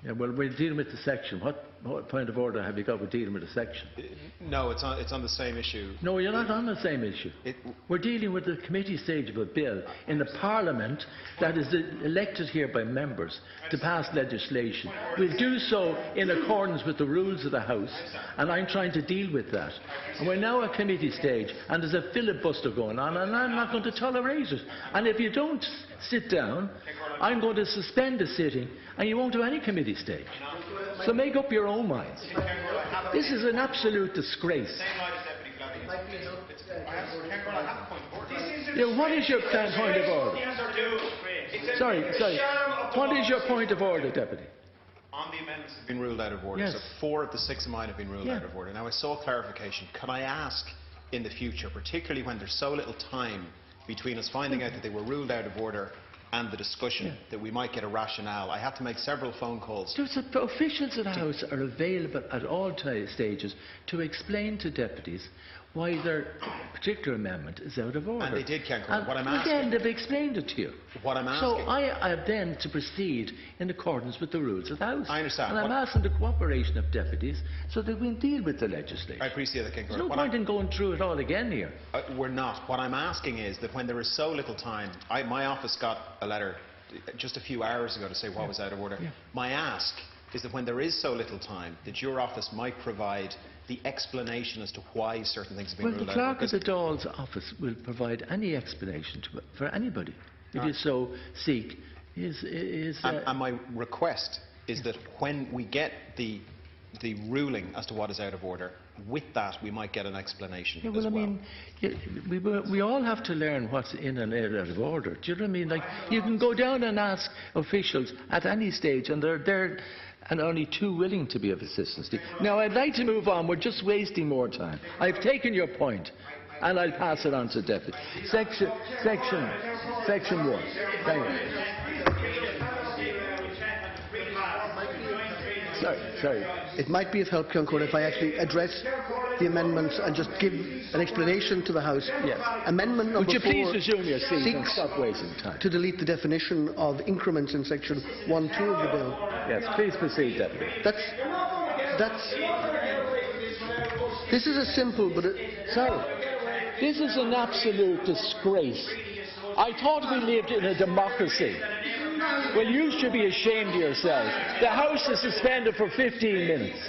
Yeah, well, we're dealing with the section. What point of order have you got with dealing with the section? No, it's on the same issue. No, you're not on the same issue. We're dealing with the committee stage of a bill in the Parliament that is elected here by members to pass legislation. We'll do so in accordance with the rules of the House, and I'm trying to deal with that. And we're now at committee stage, and there's a filibuster going on, and I'm not going to tolerate it. And if you don't sit down, I'm going to suspend the sitting, and you won't do any committee stage. So make up your own minds. This is an absolute disgrace. Yeah, what is your point of order? Sorry. What is your point of order, Deputy? On the amendments have been ruled out of order. Yes. So 4 of the 6 of mine have been ruled out of order. Now I saw clarification. Can I ask in the future, particularly when there's so little time between us finding out that they were ruled out of order and the discussion, that we might get a rationale? I had to make several phone calls. The officials of the House are available at all stages to explain to deputies why their particular amendment is out of order. And they did, Ceann Comhairle. What I'm asking... Again, they've explained it to you. What I'm asking... So I have then to proceed in accordance with the rules of the House. I understand. And I'm asking the cooperation of deputies so that we can deal with the legislation. I appreciate that, Ceann Comhairle. There's no point in going through it all again here. We're not. What I'm asking is that when there is so little time... my office got a letter just a few hours ago to say what was out of order. My ask is that when there is so little time, that your office might provide the explanation as to why certain things have been ruled out. Well, the clerk of the Dáil's office will provide any explanation for anybody, if you so seek. And my request is that when we get the ruling as to what is out of order, with that we might get an explanation as well. I mean, we all have to learn what's in and out of order. Do you know what I mean? Like, you can go down and ask officials at any stage, and they're only too willing to be of assistance to you. Now, I'd like to move on. We're just wasting more time. I've taken your point, and I'll pass it on to Deputy. Section 1. Thank you. Sorry. It might be of help, Ceann Comhairle, if I actually address the amendments and just give an explanation to the House. Yes. Amendment number 4 Would you please resume your seat and stop wasting time? To delete the definition of increments in section 1(2) of the bill. Yes, please proceed, Deputy. This is a simple, but this is an absolute disgrace. I thought we lived in a democracy. Well, you should be ashamed of yourselves. The House is suspended for 15 minutes.